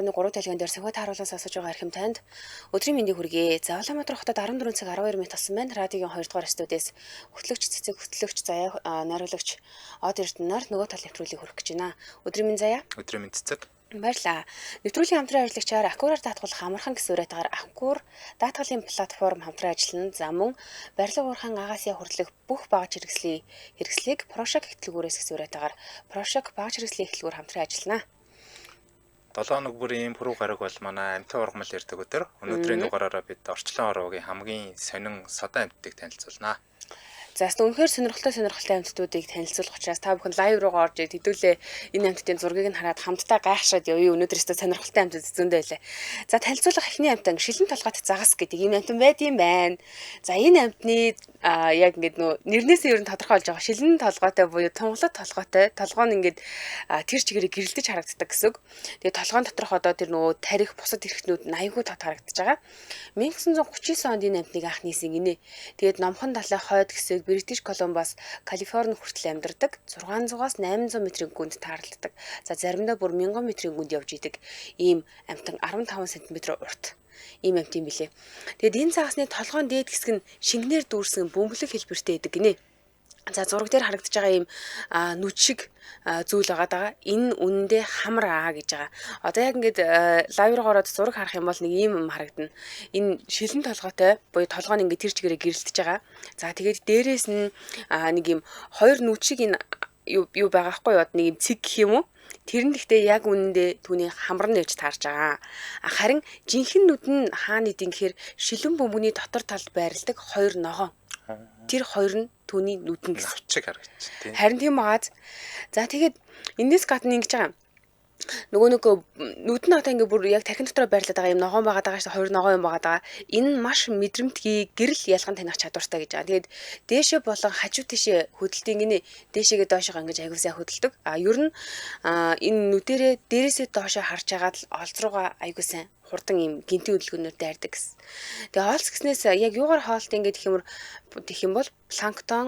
101.3 талгын дээр сувгат харуулан сонсож байгаа эрхэм танд өдрийн мэндийг хүргэе. За Улаанбаатар хотод 14 цаг 12 минут болсон байна. Радиогийн 2 дугаар студиэс хөтлөгч цэцэг хөтлөгч заяа найруулагч Од Эрдэнээр нөгөө тал нэвтрүүлгийг хүргэх гэж байна. Өдрийн мэнд заяа. Өдрийн мэнд цэцэг. Баярлалаа. Нэвтрүүлгийн хамтран ажиллагчаар Аккураар даатгуулах амархан гэсэн үрээтгээр Аккур даатгалын платформ хамтран ажиллана. За мөн барилга уурхайн агаасын хүртэлх бүх багаж хэрэгслийг Прошак эхтлэгүүрээс гэсэн үрээтгээр Прошак багаж хэрэгслийн эхлэгүүр хамтран ажиллана. 7 хоног бүрийн пүрэв гараг бол манай амьтан ургамал ирдэг өдөр. Өнөөдрийн дугаараараа бид орчлон ороогийн хамгийн сонин содон амьтдыг танилцуулнаа. За үнэхээр сонирхолтой амьтдуудыг танилцуулах учраас та бүхэн лайв руугаа орж хэдүүлээ энэ амьтдын зургийг нь хараад хамтдаа гайхшаад явъя. Өнөөдрөөс сонирхолтой амьтд зөндөө байлаа. За танилцуулах эхний амьтан шилэн толгойт загас гэдэг ийм амьтан байд юм байна. За энэ амьтны яг ингээд нэрнээсээ ер нь тодорхойлж байгаа. Шилэн толгойтой буюу тунгалаг толгойтой. Толгой нь ингээд тэр чигээрээ гэрэлдэж харагддаг гэсэн. Тэгээ толгойн доторх одоо тэр тарих бусад эрхтнүүд 80% тод харагдаж байгаа. 1939 онд энэ амьтныг анх нийсэн гинэ. Тэгээд номхон далай хойд хэсэг Бритиш Колумбас, Калифорни хүртэл амьдардаг. 600-аас 800 метрийн гүнд тааралддаг. За заримдаа бүр 1000 метрийн гүнд явж идэг. Ийм амьтан 15 см урт. Ийм амьт юм билээ. Тэгэд энэ цагасны толгойн дээд хэсэг нь шингэнээр дүүрсэн бөмбөлөг хэлбэртэй байдаг гинэ. За зураг дээр харагдаж байгаа ийм нүд шиг зүйл байгаа. Энэ үнэндээ хамар гэж байгаа. Одоо яг ингээд лайв руу ороод зураг харах юм бол нэг ийм юм харагдана. Энэ шилэн толгойтой буюу толгой нь ингээд тэр чигээрээ гэрэлтэж байгаа. За тэгээд дээрээс нь нэг ийм хоёр нүд шиг энэ юу байгаа хгүй юу? Нэг ийм цэг гэх юм уу? Тэр нь гэхдээ яг үнэндээ түүний хамар нь ээж таарж байгаа. Харин жинхэнэ нүд нь хаана идэв гэхээр шилэн бөмбөгийн дотор талд байрладаг хоёр ногоон. Тэр хоёр нь түүний нүдэнд навчиг харагдчих тийм. Харин тийм бааз. За тэгээд энэс гадна ингэж байгаа. Нөгөө нүд нь одоо ингээ бүр яг тархин дотроо байрлаад байгаа юм ногоон байгаа даа шүү. Хоёр ногоон юм байгаа даа. Энэ маш мэдрэмтгий гэрэл ялган таних чадвартай гэж байгаа. Тэгээд дээшээ болон хажуу тийшээ хөдөлтийн гинэ дээшээгээ доошоо ингэж аягүй сайн хөдөлдөг. Ер нь энэ нүдэрээ дээрээсээ доошоо харж агаад л олз руугаа аягүй сайн хурдан юм гинтийн хөдөлгөөнөөр дайрдаг гэсэн. Тэгээ хоолц гэснээс яг юугаар хоолт ингэ гэх юм бол планктон,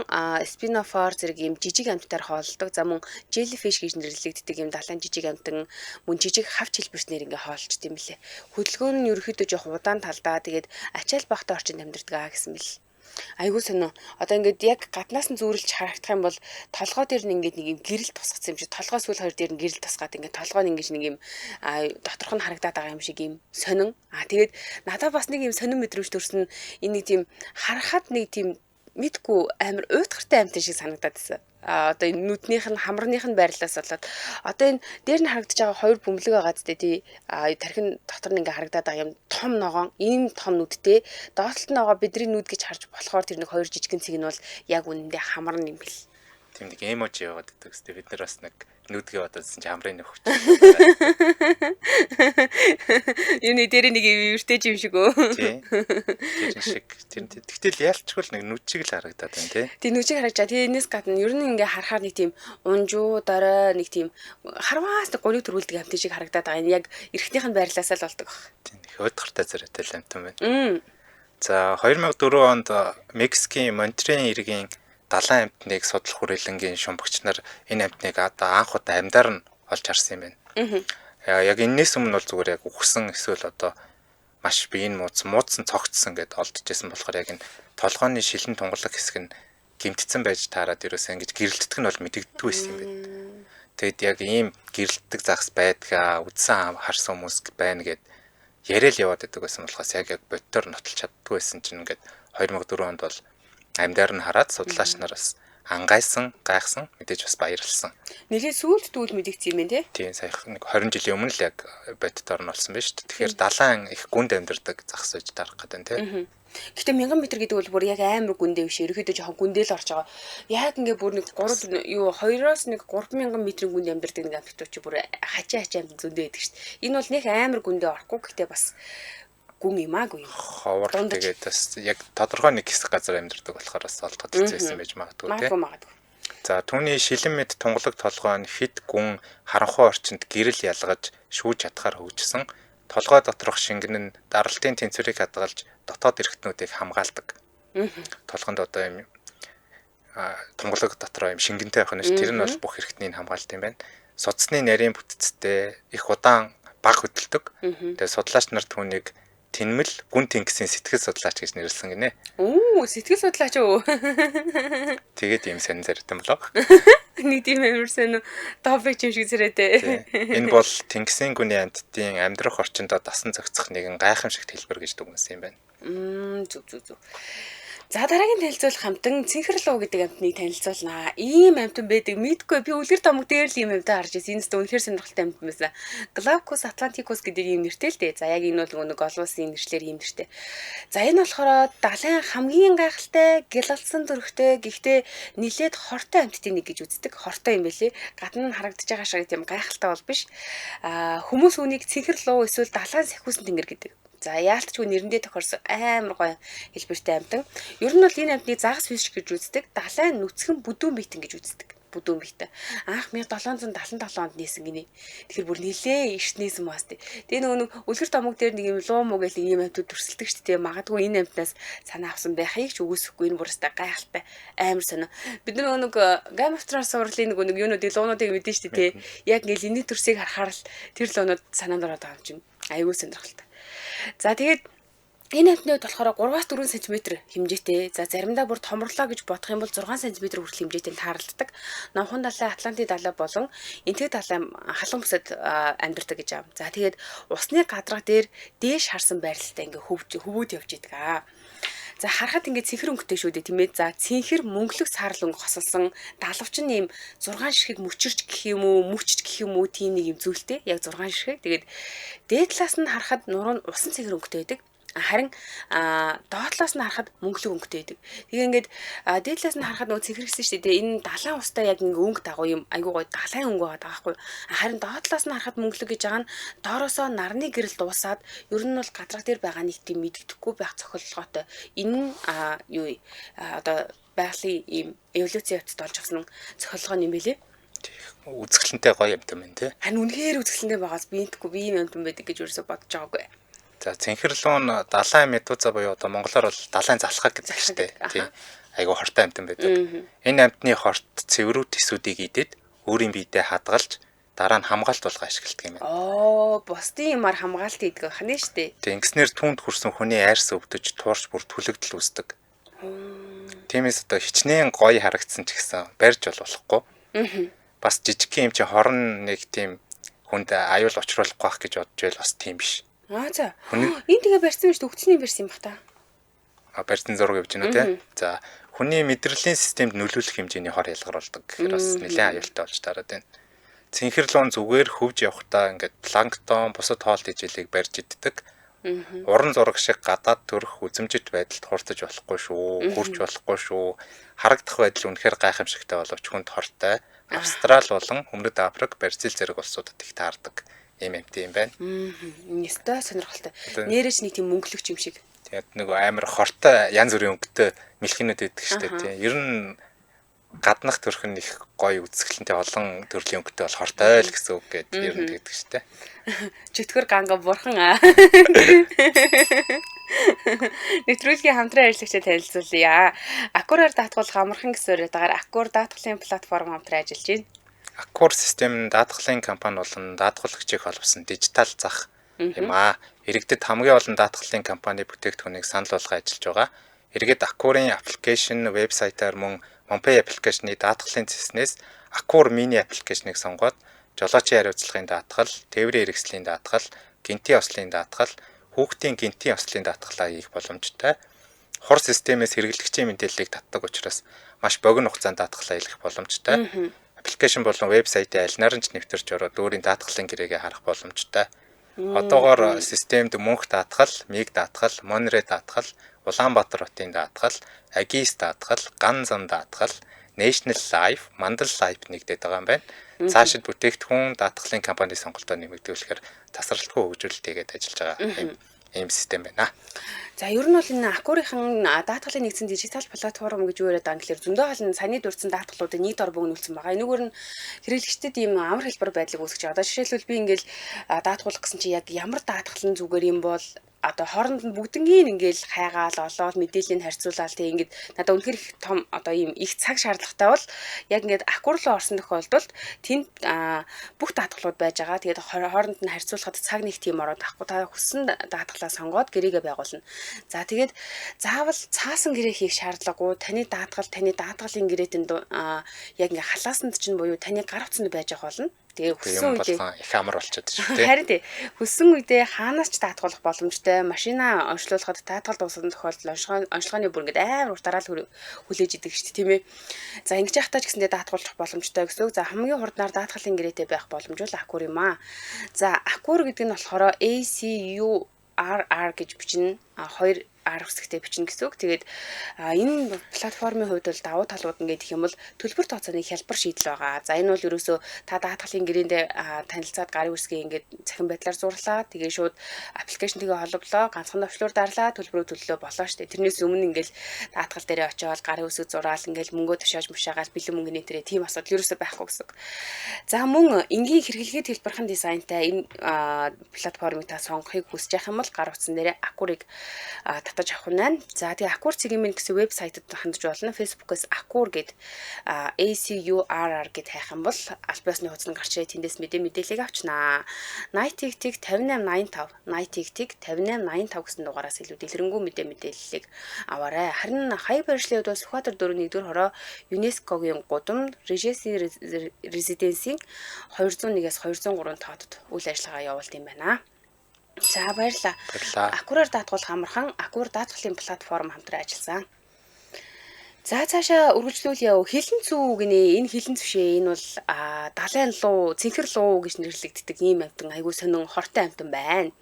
спинофор зэрэг юм жижиг амьтдаар хоолдог. За мөн jellyfish гэж нэрлэгддэг юм далайн жижиг амьтан мөн жижиг хавч хэлбэрснэр ингээ хоолчд юм лээ. Хөдөлгөөн нь ерөөхдөө жоох удаан талдаа тэгээд ачаал багтай орчинд амьдардаг гэсэн мэл. Айгуу сонио. Одоо ингээд яг гаднаас нь зүүрлж харагдах юм бол толгой дээр нь ингээд нэг юм гэрэл тусгацсан юм шиг толгой сүүл хоёр дээр нь гэрэл тусгаад ингээд толгой нь ингээд нэг юм доторх нь харагдаад байгаа юм шиг юм сонин. Тэгээд надад бас нэг юм сонин мэдрэмж төрсөн. Энэ нэг тийм харахад нэг тийм мэдгүй амар уйтгартай амьтан шиг санагдаад байсан. Одоо энэ нүднийх нь хамарных нь байрлалаас болоод одоо энэ дээр нь харагдаж байгаа хоёр бөмбөлөг байгаа зү тий тархин дотор нь ингээ харагдаад байгаа юм том ногоон ийм том нүдтэй доотлолт нь байгаа бидний нүд гэж харж болохоор тэр нэг хоёр жижигэн цэг нь бол яг үнэндээ хамар юм бэл. Тийм нэг эможи яваад байдаг гэсэн. Бид нар бас нэг нүдгээ бодоодсэн чи хамрын нөхөч. Юуны дээр нэг виртэж юм шиг өө. Тийм. Тэр шиг. Тэгтэл яалчгүй нэг нүд чиг л харагдаад байна тий. Тийм нүд чиг харагдаж. Тэгээ энэс гадна ер нь ингээ харахаар нэг тийм унжуу дорой нэг тийм харваас нэг гуриг төрүүлдэг амт шиг харагдаад байгаа. Энэ яг эрхнийх нь байрлаасаа л болдог баг. Тийм. Өдгөртэй зэрэгтэй л амтан байна. За 2004 онд Мексикийн Монтеррей иргэний далайн амьтныг судлах хүрээлэнгийн шумбагч нар энэ амьтныг анх удаа амьдаар нь олж харсан юм байна. Яг энэс өмнө бол зүгээр яг үхсэн эсвэл одоо маш биеийн муудсан цогцсон гэдээ олдчихсэн болохоор яг энэ толгойн шилэн тунгалаг хэсэг нь гэмтцэн байж таарад ерөөсөө ингэж гэрэлтдэг нь бол мэдэгддэг байсан юм байна. Тэгэд яг ийм гэрэлтдэг загас байдгаа үдсэн харсан хүмүүс байна гэд яриад яваад байдаг байсан болохоос яг бодтоор нотолч чаддгүй байсан чинь ингээд 2004 онд бол амьдаар нь хараад судлаач нар бас ангайсан, гайхсан, мэдээж бас баярлсан. Нэлээд сүүлд дүүл мэдэгдсэн юм байна тий. Тийм саяхан нэг 20 жилийн өмнө л яг бодтоор нь олсон байна шүү дээ. Тэгэхээр далайн их гүнд амьдардаг загас байж дарах гэдэг тий. Гэтэ 1000 м гэдэг бол бүр яг амар гүндээ биш. Ерөөхдөө жоохон гүндэл орж байгаа. Яг ингээ бүр нэг 2-оос нэг 3000 м-ийн гүнд амьдардаг нэг амьтууд чи бүр хачаа амьд зөндөө байдаг шүү дээ. Энэ бол нэг амар гүндээ орохгүй гэхдээ бас гүн юмаагүй. Ховор тэгээд бас яг тодорхой нэг хэсэг газар амьдардаг болохоор бас олдгодчихсэн байж магадгүй тий. За түүний шилэн мэд тунгалаг толгой нь хит гүн харанхуй орчинд гэрэл ялгаж шүүж чадхаар хөгжсөн. Толгой доторх шингэн нь даралтын тэнцвэрийг хадгалж дотоод эрхтнүүдийг хамгаалдаг. Толгонд одоо юм тунгалаг дотроо юм шингэнтэй байх нь ш тэр нь бол бүх эрхтнийг хамгаалт юм байна. Судасны нарийн бүтцтэй их удаан баг хөдөлдөг. Тэгээ судлаач нар түүнийг тэнмэл гүн тэнгисийн сэтгэл судлаач гэж нэрлсэн гинэ. Оо, сэтгэл судлаач уу? Тэгээд ийм сонир зартай болоо. Нэг тийм амарсан топик юм шиг зэрэгтэй. Энэ бол тэнгисийн гүний амьтдын амьдрах орчиндөө дасан зохицох нэгэн гайхамшигт хэлбэр гэж дүгнсэн юм байна. Зүг. За дараагийн танилцуулах амтан цэнхэрлүү гэдэг амтныг танилцуулнаа. Ийм амтан байдаг мэдгүй би үлгэр томог дээр л ийм амтан харж ирсэн. Энэ зөв үнэхээр сонирхолтой амтан байсан. Glaucus atlanticus гэдэг ийм нэртэй л дээ. За яг энэ бол нэг олон улсын нэршлэр ийм нэртэй. За энэ болохоор далайн хамгийн гайхалтай, гялалсан төрхтэй гэхдээ нилээд хортой амттын нэг гэж үздэг. Хортой юм байлээ. Гадна нь харагдаж байгаа шиг тийм гайхалтай бол биш. Хүмүүс үүнийг цэнхэрлүү эсвэл далайн сахиусан тэнгэр гэдэг. За яалтчгүй нэрэндээ тохирсон амар гоё хэлбэртэй амтан. Ер нь бол энэ амтныг загас фиш гэж үздэг. Далайн нүцгэн бүдүүн биетэн гэж үздэг. Бүдүүн биетэн. Анх 1777 онд нээсэн гинэ. Тэгэхээр бүр нилээ эртнээс маас тий. Тэгээ нөгөө үлгэр томог дээр нэг юм луу муу гэл ийм амтууд төрсөлдөг шүү дээ. Магадгүй энэ амтнаас санаа авсан байхыг ч үгүйсэхгүй энэ бүрстэ гайхалтай амар сонио. Бид нөгөө Game of Thrones сурлын нэг юунуудыг луунуудыг мэдэн шүү дээ тий. Яг ингээл энэ төрсийг харахаар л тэр луунууд санаанд ороод байгаа юм чинь. Аюул сонирхолтой. За тэгээд энэ амтны хувьд болохоор 3-4 см хэмжээтэй. За заримдаа бүр томрлоо гэж бодох юм бол 6 см хүртэл хэмжээтэй тааралддаг. Номхон далай, Атлантик далай болон энтэг далай халуун бүсэд амьдардаг гэж аав. За тэгээд усны гадраг дээр дээш харсан байралтай ингээ хөвөөд явж идэг аа. За харахад ингээд цэнхэр өнгөтэй шүү дээ тийм ээ. За цэнхэр мөнгөлөг саарл өнгө хосолсон далавчин ийм 6 ширхэг мөчөрч гэх юм уу, мүчч гэх юм уу тийм нэг юм зүйлтэй. Яг 6 ширхэг. Тэгээд дээд талаас нь харахад нуруу нь усан цэнхэр өнгөтэй байдаг. Харин доод талаас нь харахад мөнгөлөг өнгөтэй байдаг. Тэгээ ингээд дээд талаас нь харахад нөгөө цэнхэр гэсэн шүү дээ. Энэ далайн устай яг ингээ өнгө дагуу юм айгуу гоё далайн өнгө байгаа байхгүй. Харин доод талаас нь харахад мөнгөлөг гэж байгаа нь доороосоо нарны гэрэл дуусаад ер нь бол гадраг дээр байгаа нэг тийм мэддэхгүй байх цохилгоотой. Энэ юу одоо байгалийн ийм эволюцийн явцад олж авсан цохилгоо юм билээ. Үзэсгэлэнтэй гоё юм байна тий. Харин үнэхээр үзэсгэлэнтэй байгаас би энтэхгүй би юм юм байдаг гэж юусоо бодож байгаагүй. За цэнхэрлүүн далайн медуза буюу одоо монголоор бол далайн залхаг гэдэг штеп тий. Айгу хортой амтан байдаг. Энэ амтны хорт цэврүү тисүүдийг идээд өөрийн биедээ хадгалж дараа нь хамгаалт болгоо ашигладаг юм байна. Бусдын юмар хамгаалт хийдэг байх нь штеп. Тэнгиснэр түүнд хүрсэн хүний айрс өвдөж туурч бүр түлэгдэл үүсдэг. Тиймээс одоо хичнээн гоё харагдсан ч гэсэн барьж болохгүй. Бас жижиг юм чи хорон нэг тийм хүнд аюул учруулахгүй байх гэж бодож байл бас тийм биш. За. Энэ тэгээ барьсан биш төгтсний барьсан юм бах та. Барьсан зураг явж байна үү те. За хүний мэдрэлийн системд нөлөөлөх хэмжээний хор ялгаруулдаг. Тэгэхээр бас нэлээд аюултай болж тараад байна. Цэнхэрлүүн зүгээр хөвж явахдаа ингээд планктон бусад хоол тэжээлийг барьж иддэг. Уран зураг шиг гадаад төрөх үзэмжит байдалд хурдж болохгүй шүү. Хүрч болохгүй шүү. Харагдах байдал үнэхээр гайхамшигтай боловч хүнд хортой. Австрал болон Өмнөд Африк, Бразил зэрэг улсуудад их таардаг. Ийм юм байна. Нэстэ сонирхолтой. Нэрэж нэг тийм мөнгөлөгч юм шиг. Тэгээд нөгөө амар хортой янз бүрийн өнгөтэй мэлхийнүүд байдаг шүү дээ тийм. Ер нь гаднах төрх нь их гоё үзэсгэлэнтэй олон төрлийн өнгөтэй бол хортой л гэсэн үг гэдэг ер нь тэгдэг шүү дээ. Чөтгөр ганга бурхан аа. Нэвтрүүлгийн хамтран ажиллагчид танилцуулъя. Аккураар даатгуулах амархан гэсэн үгээр Аккур даатгалын платформ хамтран ажиллаж байна. Аккур систем даатгалын компани болон даатгуулагчийг холбосон дижитал зах юм аа. Иргэдэд хамгийн олон даатгалын компани бүтээгдэхүүнийг санал болгох ажиллаж байгаа. Иргэд Аккурын аппликейшн, вебсайтаар мөн Монпей аппликейшны даатгалын цэснээс Аккур мини аппликейшнийг сонгоод жолоочийн хариуцлагын даатгал, тээврийн хэрэгслийн даатгал, гинтийн ослын даатгал, хүүхдийн гинтийн ослын даатгалаа хийх боломжтой. Хур системээс хэрэглэгчийн мэдээллийг татдаг учраас маш богино хугацаанд даатгалаа хийх боломжтой. Аппликейшн болон вебсайтын аль наран ч нэвтэрч ороод өөрийн даатгалын гэрээгээ харах боломжтой. Одоогоор системд мөнх даатгал, миг даатгал, Монрэ даатгал, Улаанбаатар хотын даатгал, Агис даатгал, Ганзан даатгал, National Life, Mandal Life нэгдээд байгаа юм байна. Цаашид бүтээгдэхүүн даатгалын компани сонголтоо нэмэгдүүлэхээр тасралтгүй хөгжүүлэлт хийгээд ажиллаж байгаа ийм систем байна. За ер нь бол энэ Аккурынхан даатгалын нэгдсэн дижитал платформ гэж юу яриад байгаа юм гэхээр зөндөө олон саяны дурдсан даатгалуудыг нэг дор бөөгнүүлсэн байгаа. Энэгээр нь хэрэглэгчдэд ийм амар хэлбэр байдлыг үүсгэж байгаа. Одоо жишээлбэл би ингээл даатгуулах гэсэн чи яг ямар даатгалын зүгээр юм бол одоо хооронд нь бүгднгийн ингээл хайгаал олоод мэдээллийг харьцуулаад тэг ингээд надад үнэхээр их том одоо ийм их цаг шаардлагатай бол яг ингээд аккур руу орсон тохиолдолд тэнд бүх даатгалууд байж байгаа. Тэгээд хооронд нь харьцуулахад цаг нэг тийм ороод авахгүй та хүссэн даатгалаа сонгоод гэрээгээ байгуулна. За тэгээд заавал цаасан гэрээ хийх шаардлагагүй таны даатгалын гэрээтэнд яг ингээ халаасанд чинь буюу таны гар утсанд байж байгаа болно. Тэгээ хүссэн үедээ их амар болчиход шүү дээ. Харин тий. Хүссэн үедээ хаанаас ч даатгуулах боломжтой. Машина онцлуулахад даатгал дууссан тохиолдолд онцлогооны бүр ингээд амар уртаараа хүлээж идэг шүү дээ, тийм ээ. За ингэж яхтаа ч гэсэндээ даатгуулах боломжтой гэсэн үг. За хамгийн хурднаар даатгалын гэрээтэй байх боломж бол аккур юм аа. За аккур гэдэг нь болохоор ACURR гэж бичнэ. Хоёр R хэсэгтэй бичнэ гэсэн үг. Тэгээд энэ платформын хувьд бол давуу талууд ингээд их юм бол төлбөр тооцооны хялбар шийдэл байгаа. За энэ бол ерөөсөө та даатгалын гэрээндээ танилцаад гарын үсгийн ингээд цахим байдлаар зурлаа. Тэгээ шууд аппликейшнтэйгээ холбоглоо, ганцхан төвчлөөр дарлаа, төлбөрөө төллөө болоо штэ. Тэрнээс өмнө ингээд даатгал дээрээ очиод гарын үсэг зураал ингээд мөнгөө тушааж мушаагаал бэлэн мөнгөний тэрэ тийм асуудал ерөөсөө байхгүй гэсэн үг. За мөн энгийн хэрэглэгээ хэлбэрхэн дизайнтай энэ платформыг та сонгохыг хүсэж байх юм бол гар утсан дээрээ аккурыг татаж авах нь. За тэгээ аккур цэгийн гэсэн вебсайтад хандж болно. Facebook-ээс аккур гэд ACURR гэд хайх юм бол аль биесны хуудсанд гарч ирээ тэндээс мэдээллийг авчнаа. 80-58-85 80-58-85 гэсэн дугаараас илүү дэлгэрэнгүй мэдээллийг аваарай. Харин хаяг барилшлын хувьд бол Сүхбаатар 4-ний 4 хороо ЮНЕСКОгийн гудамж Regency Residency-ийн 201-ээс 203 тоотод үйл ажиллагаа явуулт юм байна. За баярлалаа. Аккураар даатгуулах амархан аккур даатгалын платформ хамтран ажилласан. За цаашаа үргэлжлүүл яв. Хилэн цүү гинэ. Энэ хилэн цвшээ энэ бол далайн луу, цэнхэр луу гэж нэрлэгддэг ийм амтан айгүй сонин хортой амтан байна.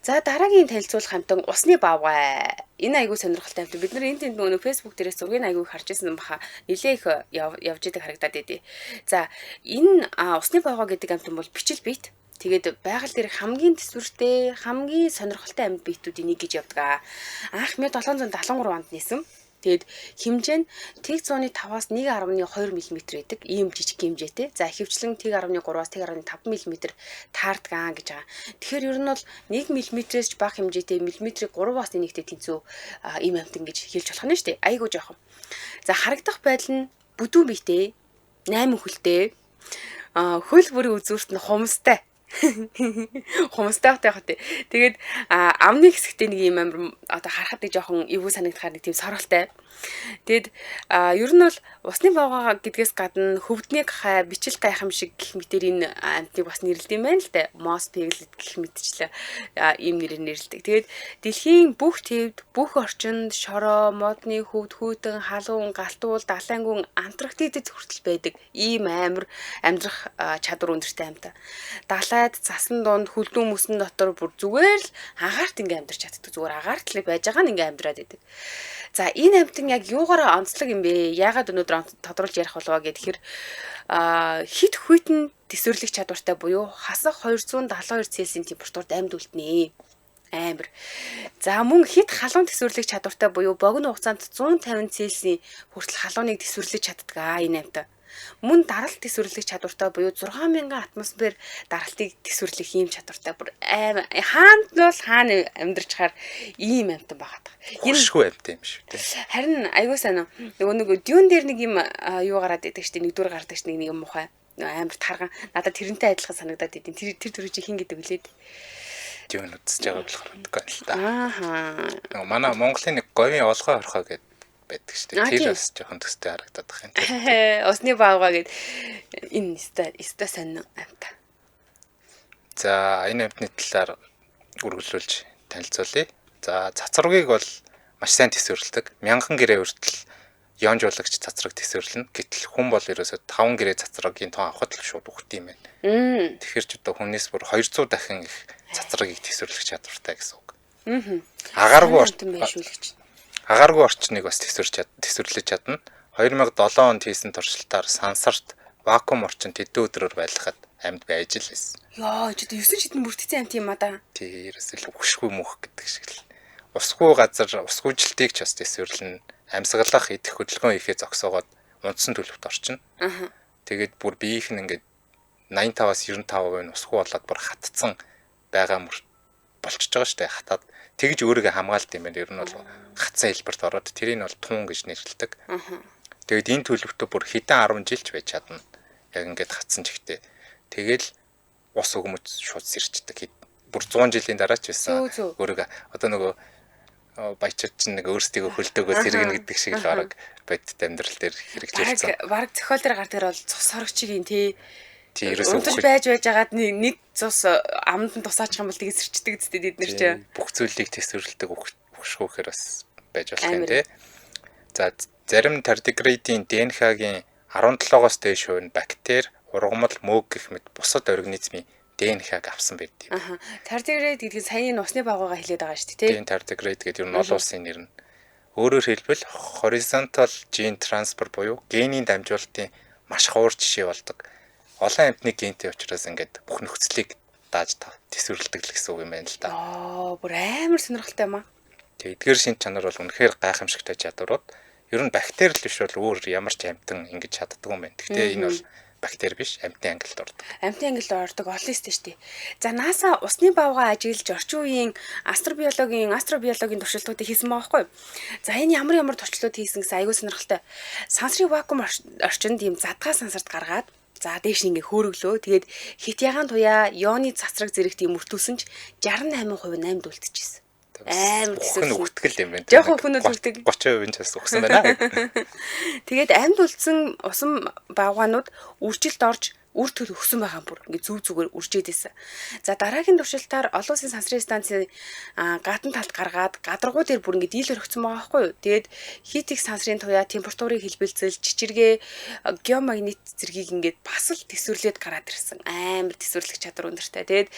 За дараагийн танилцуулах амтан усны бавгай. Энэ айгүй сонирхолтой амтан. Бид нар энэ нөгөө Facebook дээрээс зургийг айгүй харж ирсэн баха. Нилээ их явж идэг харагдаад байдیں۔ За энэ усны бавгай гэдэг амтан бол бичил бит. Тэгээд байгаль дээр хамгийн төсвөртэй, хамгийн сонирхолтой амьд биетүүдийн нэг гэж явдаг. Анх 1773 онд нээсэн. Тэгээд хэмжээ нь тэг 105-аас 1.2 мм байдаг. Ийм жижиг хэмжээтэй. За ихэвчлэн тэг 1.3-аас тэг 1.5 мм таардаг гэж байгаа. Тэгэхээр ер нь бол 1 мм-ээс ч бага хэмжээтэй миллиметрийг 3-аас 1-тэй тэнцүү ийм амтан гэж хэлж болох нь шүү дээ. Айгуу жоохон. За харагдах байдал нь бүдүүн биетэй, 8 хөлтэй, хөл бүрийн үзүүрт нь хумстай. Хумстай байх тий. Тэгээд амны хэсэгтээ нэг юм амар одоо харахад нэг жоохон эвгүй санагдахаар нэг тийм соролтой. Тэгэд ер нь бол усны бавгаа гэдгээс гадна хөвдний гахай, бичил гайхамшиг гэх мэтэр энэ амтныг бас нэрлэдэг юм байна л да. Мос пеглэд гэх мэтчлээ ийм нэрээр нэрлэдэг. Тэгээд дэлхийн бүх төвд, бүх орчинд шороо, модны хөвд, хүйтэн, халуун, галтуул, далайнгүн, Антарктидэд хүртэл байдаг ийм амар амьдрах чадвар өндөртэй амтаа. Далайд, цасан донд, хөлдүүн мөсөн дотор бүр зүгээр л агаарт ингээ амьдарч чаддаг. Зүгээр агаарт л байж байгаа нь ингээ амьдраад байдаг. За энэ амтан яг юугаараа онцлог юм бэ? Яагаад өнөөдөр тодруулж ярих болов гэхээр хит хүйтэн төсвөрлөх чадвартай буюу хасах 272 Цельсийн температурт амьд үлднэ. Амар. За мөн хит халуун төсвөрлөх чадвартай буюу богино хугацаанд 150 Цельсийн хүртэл халууныг төсвөрлөж чаддаг энэ амтан. Мөн даралт төсвөрлөх чадвартай буюу 6000 атмосфер даралтыг төсвөрлөх ийм чадвартай бүр хаана бол хаана амьдарч хаар ийм амтан байгаад. Хуршгүй амтан юм шүү дээ. Харин аягүй сайн нөгөө дюн дээр нэг юм юу гараад идэг штеп нэгдүгээр гардаг штеп нэг юм мухай амар тарган надад тэрнтэй адилхан санагдаад идэв. Тэр төрөж хин гэдэг үлээд. Дюн үзэж байгаа болохоор мэдгүй л та. Нөгөө манай Монголын нэг говийн олгой орхоо гэдэг байдаг шүү дээ. Тэр бас жоохон төстэй харагдаад байх юм. Усны баавгаа гэд энэ өстой сонин амтаа. За энэ амтны талаар үргэлжлүүлж танилцуулъя. За цацрагыг бол маш сайн төсвөрлөдөг. 1000 гэрээ хүртэл ионжуулагч цацраг төсвөрлөнө. Гэтэл хүн бол ерөөсөө 5 гэрээ цацрагийн тоо авахд л шууд ухт юм байна. Тэгэхээр ч одоо хүнээс бүр 200 дахин их цацрагийг төсвөрлөх чадвартай гэсэн үг. Агааргүй орчин байшуулагч. Агааргүй орчныг бас төсвөрлөж чадна. 2007 онд хийсэн туршилтаар сансарт вакуум орчинд хэдэн өдрөөр байлгахад амьд байж л байсан. Яа, ч 9 шидэн бүртгэсэн амт юм а да. Тэрээс л хүшгүй мөх гэдэг шиг л. Усгүй газар, усгүй жилтийг ч бас төсвөрлөн амьсгалах, идэх хөдөлгөөн хийхээ зогсоогоод унтсан төлөвт орчин. Тэгээд бүр биеийнх нь ингээд 85-аас 95% нь усгүй болоод бүр хатцсан байгаа мөр болчихж байгаа шүү дээ хатаад. Тэгж өөрийгөө хамгаалт юм байна. Ер нь бол хатсан хэлбэрт ороод тэрийг бол тун гэж нэрлэдэг. Тэгээд энэ төлөвтөө бүр хэдэн 10 жилч байж чадна. Яг ингээд хатсан чихтэй. Тэгэл ус өгмөц шууд сэрчдэг. Бүр 100 жилийн дараа ч байсан. Өөрийгөө одоо нөгөө баячууд чинь нэг өөрсдийгөө хөлдөөгөө сэргэнэ гэдэг шиг л бараг бодит амьдрал дээр хэрэгжүүлсэн. Бараг зохиол дээр гар дээр бол цус хорогчгийн тий ерөөсөө байж байгаад нэг цус аманд нь тусаачих юм бол тэгээ сэрчдэг гэдэг эднэр чинь. Бүх зүйлийг төсвөрлөдөг өгшгөөхөр бас байж болох юм тий. За зарим тардигрейдийн ДНХ-гийн 17-оос дээш хувь нь бактери, ургамал, мөг гэх мэт бусад организмын ДНХ-г авсан байдаг. Тардигрейд гэдэг нь саяны усны байгаагаа хэлээд байгаа шүү дээ, тий. Тардигрейд гэдэг нь олон улсын нэр нь. Өөрөөр хэлбэл horizontal gene transfer буюу генийн дамжуулалтын маш ховор жишээ болдог. Олон амьтны гентэй учраас ингээд бүх нөхцөлийг дааж төсвөрлөдөг л гэсэн үг юм байна л да. Бүр амар сонирхолтой юм аа. Тэгээ эдгээр шин чанар бол үнэхээр гайхамшигтай чадварууд. Ер нь бактери л биш бол өөр ямар ч амьтан ингэж чаддаг юм байна. Гэхдээ энэ бол бактери биш, амьтны ангилалд ордог. Амьтны ангилалд ордог олон сте шүү дээ. За NASA усны баавгаа ажиглаж орчин үеийн астробиологийн туршилтуудыг хийсэн байгаа байхгүй. За энэ ямар туршилтууд хийсэн гэсэн аягүй сонирхолтой. Сансрын вакуум орчинд ийм задгаа сансарт гаргаад за дээш ингээ хөөрөглөө. Тэгээд хит ягаан туяа ионы цацраг зэрэг тийм мөртүүлсэн ч 68% наймд үлдчихсэн. Амар гэсэн үгтгэл юм байна. Жохон хүмүүс үлддэг. 30% ч бас өгсөн байна. Тэгээд амьд үлдсэн усан баавгаанууд үржилт орж үр төл өгсөн байгаа бүр ингээ зүгээр үржээд исэн. За дараагийн туршилтаар олон улсын сансрын станцын гадна талд гаргаад гадаргуу дээр бүр ингээ дийлэр өгсөн байгаа байхгүй юу. Тэгээд хит их сансрын туяа температурыг хэлбэлцэл чичиргээ геомагнит зэргийг ингээ бас л төсвөрлээд гараад ирсэн. Амар төсвөрлөх чадвар өндөртэй. Тэгээд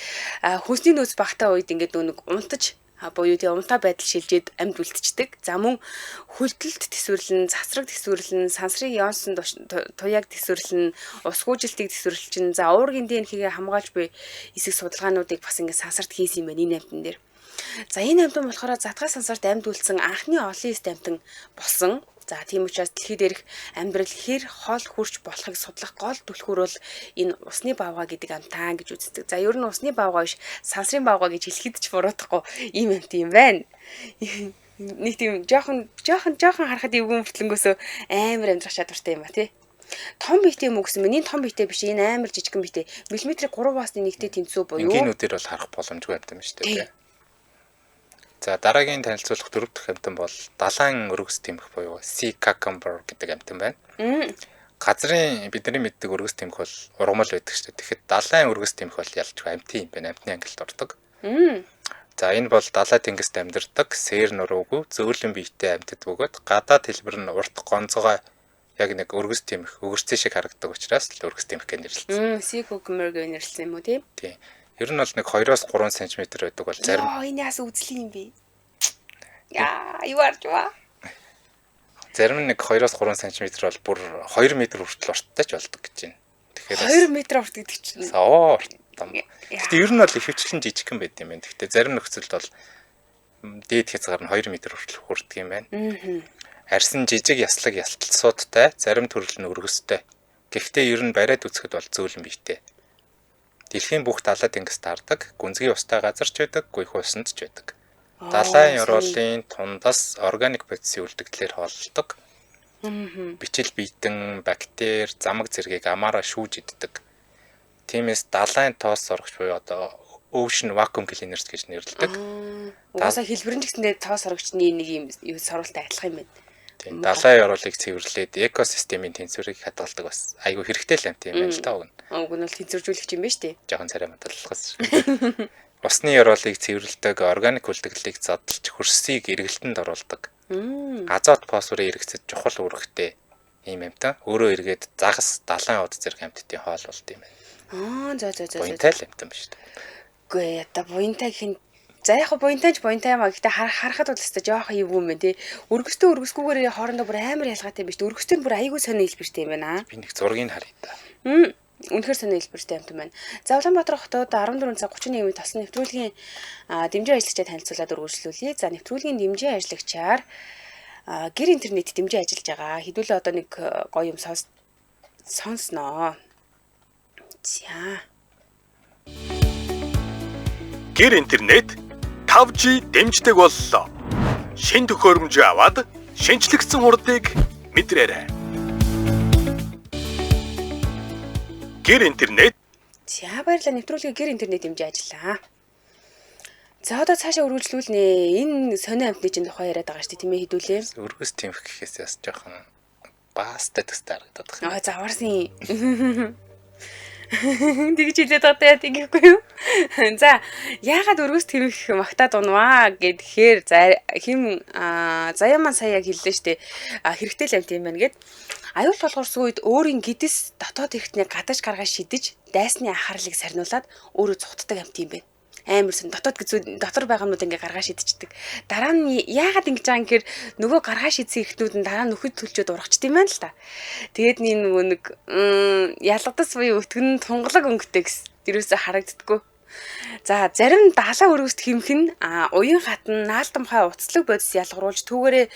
хүнсний нөөц багтаа үед ингээ нэг унтаж буюу тий унтаа байдал шилжээд амьд үлдчихдэг. За мөн хөлтөлт төсвөрлөн, цацраг төсвөрлөн, сансрын ионсон туяаг төсвөрлөн, ус гүйжилтийг төсвөрлчин, за уургийн ДНХ-гээ хамгаалж буй эсэг судалгаануудыг бас ингэ сансарт хийсэн юм байна энэ амьтан дээр. За энэ амьтан болохоор задгаа сансарт амьд үлдсэн анхны олон эст амьтан болсон. За тийм учраас дэлхийд дээрх амьдрал хэр хоол хүрч болохыг судлах гол түлхүүр бол энэ усны баавга гэдэг амтан гэж үздэг. За ер нь усны баавга биш сансрын баавга гэж хэлэхэд ч буруудахгүй ийм амт юм байна. Нэг тийм жоохон харахад эвгүй мөртлөнгөөсөө амар амьдрах чадвартай юм ба тий. Том биетэй юм уу гэсэн миний том биетэй биш энэ амар жижигхэн биетэй миллиметрийг 3-аас 1-тэй тэнцүү буюу энгийнүүдээр бол харах боломжгүй амт юм шүү дээ. За дараагийн танилцуулах дөрөв дэх амьтан бол далайн өргөс тэмх буюу sea cucumber гэдэг амьтан байна. Газрын бидний мэддэг өргөс тэмх бол ургамал байдаг шүү дээ. Тэгэхэд далайн өргөс тэмх бол ялчгүй амьтан юм байна. Амьтны ангилалд ордог. За энэ бол далай тэнгист амьдардаг, сээр нуруугүй, зөөлөн биетэй амьтад бөгөөд гадаад хэлбэр нь урт гонцгой яг нэг өргөс тэмх, өгөрцөн шиг харагддаг учраас л өргөс тэмх гэж нэрлэсэн. Sea cucumber гэж нэрлэсэн юм уу тийм? Тийм. Ер нь бол нэг 2-3 см байдаг бол зарим. Энэ яас үзлээ юм бэ? Юу арч ба? Зарим нэг 2-3 см бол бүр 2 м хүртэл урттай ч болдог гэж байна. Тэгэхээр 2 м урт гэдэг чинь. Гэтэ ер нь бол ихэвчлэн жижигхэн байд юм байна. Гэтэ зарим нөхцөлд бол дээд хязгаар нь 2 м хүртэл хүрдэг юм байна. Арьсан жижиг яслаг ялталцуудтай, зарим төрөл нь өргөстэй. Гэхдээ ер нь бариад үзэхэд бол зөөлөн биетэй. Дэлхийн бүх далай тэнгист таардаг, гүнзгий устай газар ч байдаг, гүйх усанд ч байдаг. Далайн ёроолын тундас органик процессын үлдэгдлээр хооллдог. Бичил биетэн, бактери, замаг зэргийг амаараа шүүж иддэг. Тиймээс далайн тоос соргоч буюу одоо ocean vacuum cleaners гэж нэрлэдэг. Угаасаа хэлбэрэн ч гэсэндээ тоос соргочны нэг юм сорволтой адилхан юм байна. Тийм далайн ёроолыг цэвэрлээд экосистемийн тэнцвэрийг хадгалдаг бас айгүй хэрэгтэй л амт юм байна л та уг нь. Уг нь бол тэнцвэржүүлэгч юм байна шүү дээ. Жохон царай маталлахаас. Усны ёроолыг цэвэрлэдэг, органик үлдэгдлийг задлж хөрсийг эргэлтэнд оруулдаг. Азот фосфорын эргэцэд чухал үүрэгтэй ийм амтан. Өөрөө эргээд загас далайн од зэрэг амттын хоол болд юм байна. За. Буянтай л амтан ба шүү дээ. Үгүй яа буянтай гэх нь за яг буянтай юм а гэхдээ харахад бол өстой жоохон эвгүй юм байна тий. Өргөстэй өргөсгүйгээр хоорондоо бүр амар ялгаатай биш. Өргөстэй нь бүр аягүй сонио хэлбэртэй юм байна. Би нэг зургийг харъя та. Үнэхээр сонио хэлбэртэй юм байна. За Улаанбаатар хотод 14 цаг 31 минут тосон нэвтрүүлгийн дэмжээ ажигчдад танилцуулаад үргэлжлүүлье. За нэвтрүүлгийн дэмжээ ажигчаар гэр интернет дэмжээ ажиллаж байгаа. Хэдүүлээ одоо нэг гоё юм сонсноо. За. Гэр интернет 5G дэмждэг боллоо. Шинэ төхөөрөмж аваад шинжлэгдсэн хурдыг мэдрээрэй. Гэр интернет. За баярлалаа, нэвтрүүлгийн гэр интернет хэмжээ ажиллаа. За одоо цаашаа үргэлжлүүлнэ. Энэ сонио амтны чинь тухай яриад байгаа шүү дээ, тийм ээ, хэдүүлээ. Өргөс тэмх гэхээс бас жоохон бастай төстэй харагдаад байна. Заварсан. Тэгж хэлээд байгаа тийггүй юу? За яагаад өргөс тэмх магтаад унваа гэхээр заяа маань сая яг хэллээ штэ. Хэрэгтэй л амт юм байна гэд. Аюул толгорсон үед өөрийн гэдэс дотоод хэрэгтнийг гадаж гаргаж шидэж, дайсны анхаарлыг сарниулаад өөрөө цухтдаг амт юм байна. Амарсан дотор байгаа юмнууд ингээ гаргаа шидчихдэг. Дараа нь яагаад ингэж байгаа юм гэхээр нөгөө гаргаа шидсэн хэрэгтнүүд нь дараа нь нөхөд төлчөөд урагчд юм байна л та. Тэгээд нөгөө нэг ялгадас буюу өтгөн тунгалаг өнгөтэй гэсэн. Тэрөөсөө харагддаггүй. За зарим даалаа өргөст хэмх нь уян хатан наалтамхай уцлаг бодис ялгаруулж түүгээрээ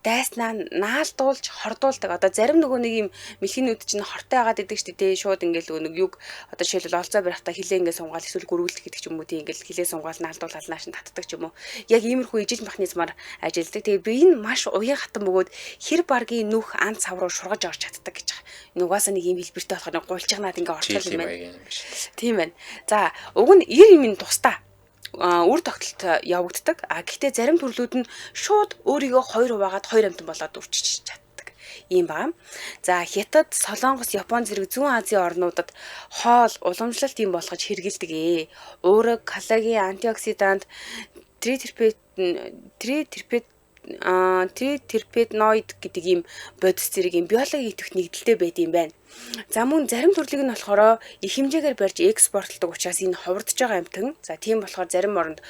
дайснаа наалдуулж хордуулдаг. Одоо зарим нөгөө нэг юм мэлхийнүүд чинь хортой агаад идэг шүү дээ. Шууд ингээл нэг юг одоо жишээлбэл олзоо барихтаа хилээ ингээ сунгаал эсвэл гөрүүлдэг гэдэг ч юм уу тийм ингээл хилээ сунгаал наалдуул нааш нь татдаг ч юм уу. Яг иймэрхүү ижил механизмаар ажилладаг. Тэгээ би энэ маш уян хатан бөгөөд хэр баргийн нүх ан цав руу шургаж орж чаддаг гэж байгаа. Нугасаа нэг юм хэлбэртэй болохоор гулчигнаад ингээ орчлол юм байна. Тийм байна. За уг нь 90 минут тусдаа үр тогтолт явагддаг. Гэхдээ зарим төрлүүд нь шууд өөрийгөө 2 хуваагаад 2 амтан болоод өвчиж чаддаг. Ийм байна. За Хятад, Солонгос, Япон зэрэг зүүн Азийн орнуудад хоол, уламжлалт юм болгож хэрэгэлдэг. Уурэг, коллаген, антиоксидант, трiterpenoid гэдэг ийм бодис зэрэг ийм биологийн идэвх нэгдэлтэй байд юм байна. За мөн зарим төрлийг нь болохоор их хэмжээгээр барьж экспортлдог учраас энэ ховордож байгаа амтан. За тийм болохоор зарим оронд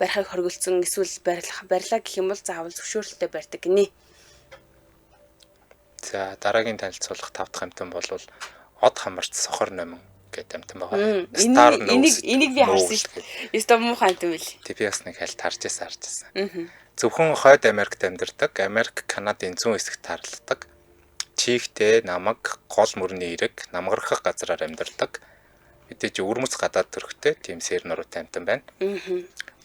барихыг хоригдсон эсвэл барилаа гэх юм бол заавал зөвшөөрөлтөй барьдаг гинэ. За дараагийн танилцуулах 5 дахь амтан бол од хамарч сохор номин гэдэг амтан байгаа. Энийг би харсан шүү дээ. Ёстой муухай амтан байл. Тэг би бас нэг хальт харж байсан. Зөвхөн хойд Америкт амьдардаг, Америк, Канадын зүүн хэсэгт таарладаг. Чихтэй, намаг, гол мөрний эрэг, намгархах газраар амьдардаг. Мэдээж өвөрмөц гадаад төрхтэй тийм сэр нуруутай амтан байна.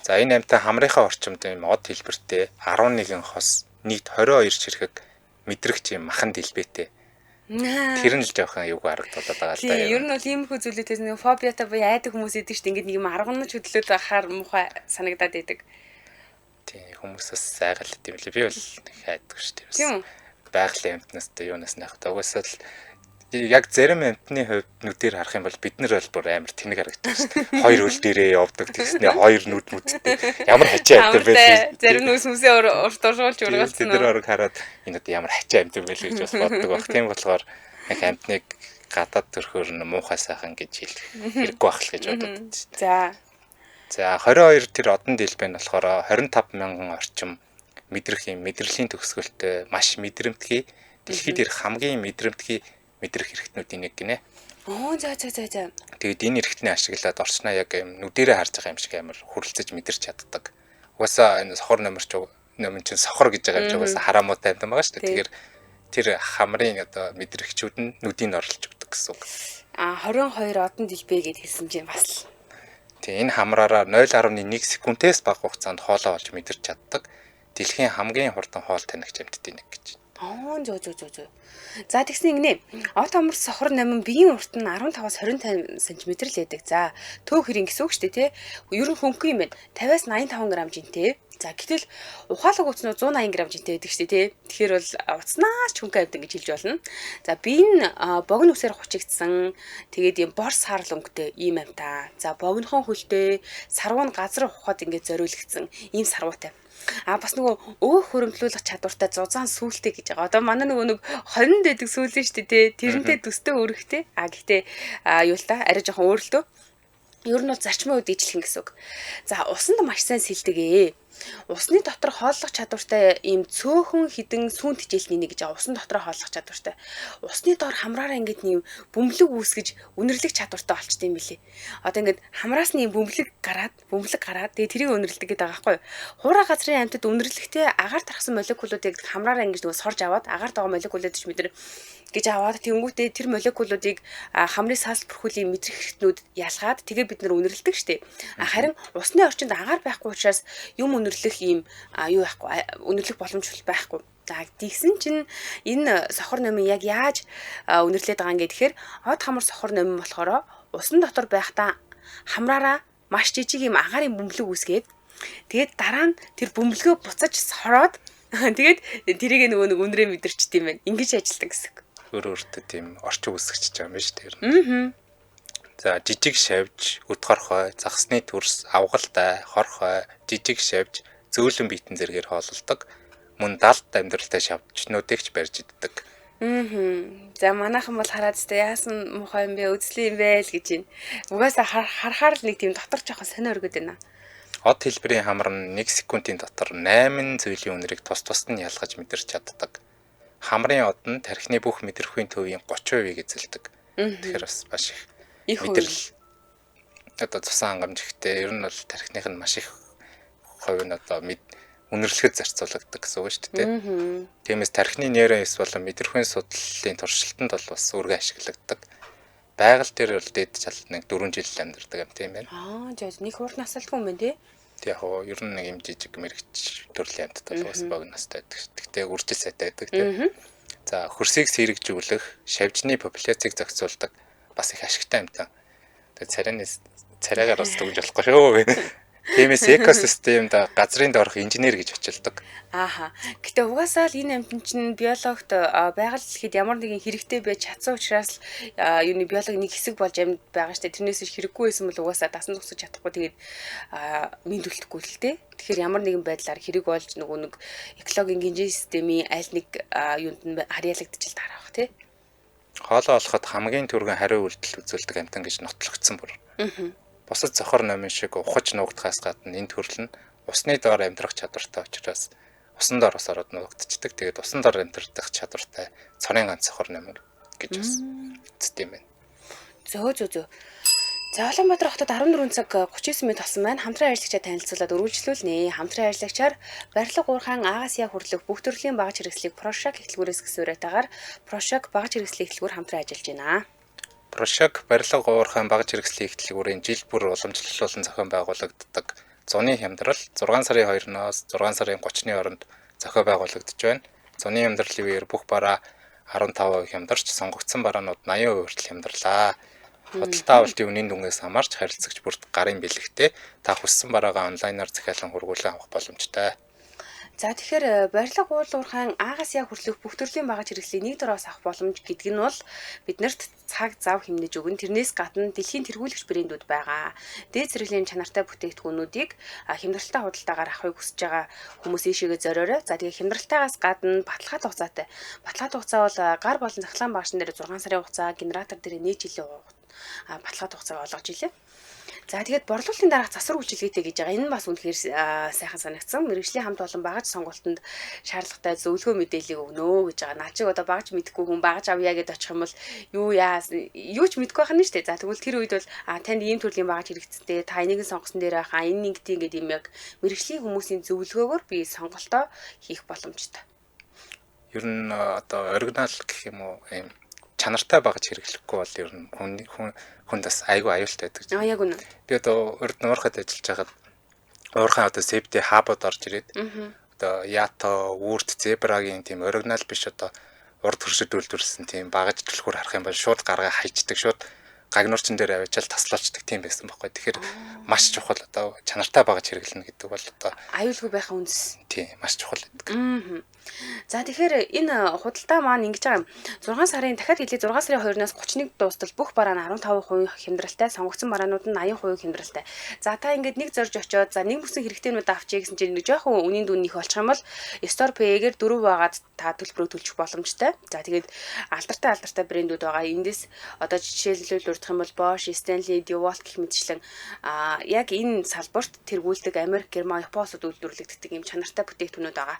За энэ амтан хамрынхаа орчимд ийм од хэлбэртэй 11 хос, нийт 22 ширхэг мэдрэгч юм махан дэлбэтэй. Тэр нь л жоохон юуг харагдаад байгаа л да. Ер нь бол иймэрхүү зүйлүүдээс нэг фобиатай буюу айдаг хүмүүс идэг шүү дээ. Ингээд нэг юм аргунч хөдлөөд байхаар муухай санагдаад идэг. Тийм хүмүүсээс сайгалт юм лээ. Би бол хайдаг шүү дээ. Байгалийн амтнаас та юунаас нахтай. Угсаал яг зарим амтны хувьд нүдээр харах юм бол бид нар бол бүр амар тэнэг харагддаг шүү дээ. Хоёр үл дээрээ явдаг тэгснээ хоёр нүд мүдтэй. Ямар хачаа амт байл. Зарим нүс үсээ урт уршуулж ургаалсан. Бид нар орог хараад энэ одоо ямар хачаа амт байл гэж бас боддог баг. Тийм болохоор яг амтныг гадаад төрхөөр нь муухай сайхан гэж хэлэх хэрэггүй байх л гэж боддог шүү дээ. За 22 тэр одон дэлбэн болохоор 25,000 орчим мэдрэлийн төгсгөлтэй маш мэдрэмтгий дэлхийд ирэх хамгийн мэдрэмтгий мэдрэх хэрэгтнүүдийн нэг гинэ. За. Тэгэд энэ хэрэгтний ашиглаад орчноо яг юм нүдэрээ харж байгаа юм шиг амар хүрлцэж мэдэрч чаддаг. Угаасаа энэ сохор номин чинь сохор гэж байгаа юм чи угаасаа хараамуутай амтан байгаа шүү дээ. Тэгэхээр тэр хамрын одоо мэдрэгчүүд нь нүдийг орлож өгдөг гэсэн үг. 22 одон дэлбэ гэд хэлсэн чинь бас л. Тэгээ энэ хамраараа 0.1 секундээс бага хугацаанд хоолоо олж мэдэрч чаддаг. Дэлхийн хамгийн хурдан хоол танигч амттын нэг гэж. Зөө. За тэгсэн ингэнэ. Од хамар сохор номин биеийн урт нь 15-аас 25 см л байдаг. За төв хэрэг гэсэн үг шүү дээ, тий. Ер нь хөнгөн юм байна. 50-аас 85 г жинтэй. За гэтэл ухаалаг утснууд 180 г жинтэй байдаг шүү дээ, тий. Тэгэхээр бол утснаас ч хөнгөн амт ингэж хэлж болно. За бие нь богино үсээр хучигдсан. Тэгээд юм бор саарл өнгөтэй ийм амтаа. За богинохон хөлтэй, сарвуу нь газар ухаад ингэж зориулагдсан ийм сарвуутай. Бас нөгөө өөх хөрөмтлүүлэх чадвартай зузаан сүултээ гэж байгаа. Одоо манай нөгөө нэг 20 дэдэг сүулэн шүү дээ, тий. Тэрнтэй төстэй өргөтэй. Гэхдээ юу л та арай жоохон өөрлөлтөө. Ер нь бол зарчмын үед ижлэх гэсэн үг. За усанд маш сайн сэлдэг. Усны дотор хооллох чадвартай ийм цөөхөн хідэн сүүн тижээлний нэг гэж байгаа. Усны дотор хооллох чадвартай. Усны доор хамраараа ингээд нэм бөмбөлөг үүсгэж үнэрлэх чадвартай болчт юм билий. Одоо ингээд хамраас нь бөмбөлөг гараад тэгээ тэрийг үнэрлдэг гэдэг байгаа байхгүй юу? Хуурай газрын амьтад үнэрлэхдээ агаар тархсан молекулуудыг хамраараа ингээд нөгөө сорж аваад агаар байгаа молекулууд ч мэдэр гэж аваад тэнгүүтээ тэр молекулуудыг хамрын салбар хүлийн мэдрэгчнүүд ялгаад тэгээ бид нар үнэрлэдэг штеп. Харин усны орчинд агаар байхгүй учраас юм үнэрлэх ийм юу байхгүй үнэрлэх боломжтой байхгүй. За тэгсэн чинь энэ сохор номын яг яаж үнэрлээд байгаа юм гэхээр од хамар сохор номын болохоор усан дотор байхдаа хамраараа маш жижиг юм агаарын бөмбөлөг үүсгээд тэгээд дараа нь тэр бөмбөлгөө буцаж сороод тэгээд тэрийг нөгөө нэг үнрээ мэдэрчт юм байна. Ингэж ажилладаг гэсэн. Өөртөө тийм орчин үсгэж байгаа юм биш тэр. За жижиг шавж, өд хорхой, загсны төрс, авгалтай, хорхой, жижиг шавж, зөөлөн биетэн зэргээр хоололдог. Мөн далд амьдралтай шавчнуудыг ч барьж иддэг. За манайхан бол хараад өстэй яасан муухай юм бэ, үзлээ юм бэ л гэж байна. Угаасаа харахаар л нэг тийм дотор жоохон сонио өргөд байна. Од хэлбэрийн хамар нь 1 секундын дотор 8 зүйлийн үнэрийг тус-тусад нь ялгаж мэдэрч чаддаг. Хамрын од нь тархины бүх мэдрэхүйн төвийн 30%-ийг эзэлдэг. Тэгэхээр бас маш их мэдрэл одоо цусан хангамж ихтэй. Ер нь бол тархиных нь маш их хувь нь одоо үнэрлэхэд зарцуулагддаг гэсэн үг шүү дээ. Тиймээс тархины нейрон болон мэдрэхүйн судлалын туршилтанд бол бас үргэ ашиглагддаг. Байгаль дээр бол дээд чалт нэг 4 жил амьдардаг юм тийм байна. Тэгээд нэг хурд насалгүй юм байна тий. Яг хоо ер нь нэг юм жижиг мэрэгч төрлийн амьтад бас бог настай байдаг. Тэгтээ үржил сайтай байдаг тийм. За хөрсийг сэргэжүүлэх, шавжны популяцийг зохицуулдаг бас их ашигтай амьтан. Тэгээд царайгаар бас төгж болохгүй шүү. Тиймээс экосистемд газрын доорх инженер гэж очилдог. Гэтэ угаасаа л энэ амьтан чинь биологт байгаль дэлхийд ямар нэгэн хэрэгтэй байж чадсан учраас юуны биологийн нэг хэсэг болж амьд байгаа штэ. Тэрнээс хэрэггүй байсан бол угаасаа дасан зогсож чадахгүй тэгээд мэдрэлтэхгүй л дээ. Тэгэхээр ямар нэгэн байдлаар хэрэг болж нөгөө нэг экологийн гинжин системийн аль нэг юунд нь харьяалагдчих таарах тий. Хоолоо олоход хамгийн түргэн хариу үйлдэл үзүүлдэг амьтан гэж нотлогдсон бүр. Бусад цохор номын шиг ухаж нуугдахаас гадна энэ төрөл нь усны доор амьдрах чадвартай учраас усан доор ус ороод нуугдчихдаг. Тэгээд усан доор амьдрах чадвартай цорын ганц цохор ном гэж бас үздэг юм байна. Зөө. За Улаанбаатар хотод 14 цаг 39 минут болсон байна. Хамтран ажиллагчаа танилцуулаад өргөжлүүлнэ. Хамтран ажиллагчаар барилга уурхайн Агасия хүрлэх бүх төрлийн багаж хэрэгслийг Прошак эхлэлгүүрээс гисүүрэтагаар Прошак багаж хэрэгслийн эхлэлгүүр хамтран ажиллаж байна. Прошак барилга уурхайн багаж хэрэгслийн эхлэлгүүрийн жил бүр уламжлалуулан зохион байгуулагддаг зуны хямдрал 6 сарын 2-оос 6 сарын 30-ны хооронд зохион байгуулагдаж байна. Зуны хямдралын үеэр бүх бараа 15% хямдарч сонгогдсон бараанууд 80% хүртэл хямдарлаа. Худалдаа авалтын үнийн дүнгээс хамаарч харилцагч бүрт гарын бэлэгтээ та хүссэн бараагаа онлайнаар захиалан хургуулan авах боломжтой. За тэгэхээр барилга уурхайн Агасия хүрлэх бүх төрлийн багаж хэрэгслийг нэг дөрөөс авах боломж гэдэг нь бол биднэрт цаг зав хэмнэж өгөн тэрнээс гадна дэлхийн тэргүүлэгч брэндүүд байгаа. Дээд зэрэглэлийн чанартай бүтээгдэхүүнүүдийг хямдралтай худалдаагаар авахыг хүсэж байгаа хүмүүс ийшээгээ зориорой. За тэгээ хямдралтайгаас гадна баталгаат хугацаатай. Баталгаат хугацаа бол гар болон захлаан багшин дээр 6 сарын хугацаа, генератор дээр 1 жилийн баталгаат хугацааг олгож илээ. За тэгээд борлуулалтын дараах засвар үйлчилгээтэй гэж байгаа. Энэ нь бас үнэхээр сайхан санагдсан. Мэргэжлийн хамт олон багаж сонгуультанд шаардлагатай зөвлөгөө мэдээллийг өгнө гэж байгаа. Наа чиг одоо багаж мэдгүй хүн багаж авъя гэдээ очих юм бол юу ч мэдгүй байх нь шүү дээ. За тэгвэл тэр үед бол танд ийм төрлийн багаж хэрэгцээтэй та энийг сонгосон дээр байхаа энэ нэг тийм гэдэг юм яг мэргэжлийн хүмүүсийн зөвлөгөөгөөр би сонголтоо хийх боломжтой. Ер нь одоо оригинал гэх юм уу ийм чанартай багаж хэрэглэхгүй бол ер нь хүн бас айгүй аюултай байдаг. Яг үнэ. Би одоо урд нуурхад ажиллаж байхад уурхайн одоо safety hub-д орж ирээд одоо Yato, Wurt, Zebra-гийн тийм оригинал биш одоо урд хөршид үйлдвэрлэсэн тийм багаж төлхөр харах юм бол шууд гаргаа хайчдаг, шууд гагнуурчин дээр авчаал таслаачдаг тийм байсан байхгүй. Тэгэхээр маш чухал одоо чанартай багаж хэрэглэнэ гэдэг бол одоо аюулгүй байх үндэс. Тийм маш чухал гэдэг. За тэгэхээр энэ худалдаа маань ингэж байгаа юм. 6 сарын дахиад хэлээ 6 сарын 2-наас 31 дуустал бүх бараа нь 15% хямдралтай, сонгогдсон бараанууд нь 80% хямдралтай. За та ингээд нэг зорж очиод за нэг бүсэн хэрэгтэйнүүд авчия гэсэн чинь нэг жоохон үнийн дүн их болчих юм бол Store Pay-гээр 4 байгаад та төлбөрөө төлчих боломжтой. За тэгээд алдартай брэндүүд байгаа. Эндээс одоо жишээлбэл урдах юм бол Bosch, Stanley, DeWalt гэх мэтчлэн яг энэ салбарт тэргүүлдэг Америк, Герман, Японууд үйлдвэрлэгддэг юм чанартай бүтээгдэхүүнүүд байгаа.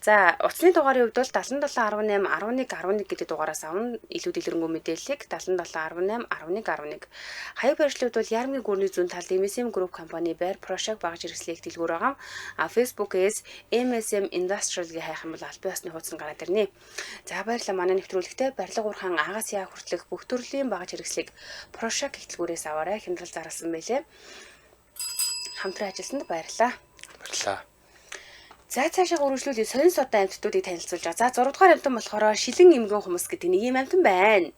За Утасны дугаарын хувьд бол 7718 11 11 гэдэг дугаараас авна илүү дэлгэрэнгүй мэдээллийг 7718 11 11. Хаяг барьцлууд бол Ярмгийн гүрний зүүн талд MSM Group компани Bear Project багж хэрэгслийг дэлгүүр байгаа. Facebook-ээс MSM Industrial-гийн хайх юм бол аль биесны хуудас нь гараад ирнэ. За баярлалаа манай нэвтрүүлэгтээ барилга урхан агаас яа хүртэлх бүх төрлийн багж хэрэгслийг Project хэлтгүүрээс аваарай хямдрал зарласан байлээ. Хамтран ажилласанд баярлалаа. Баярлалаа. За цаашаа үргэлжлүүлээ сонин содон амьтдуудыг танилцуулж байгаа. За 6 дугаар амьтан болохоор шилэн эмгэн хүмүүс гэдэг нэг юм амьтан байна.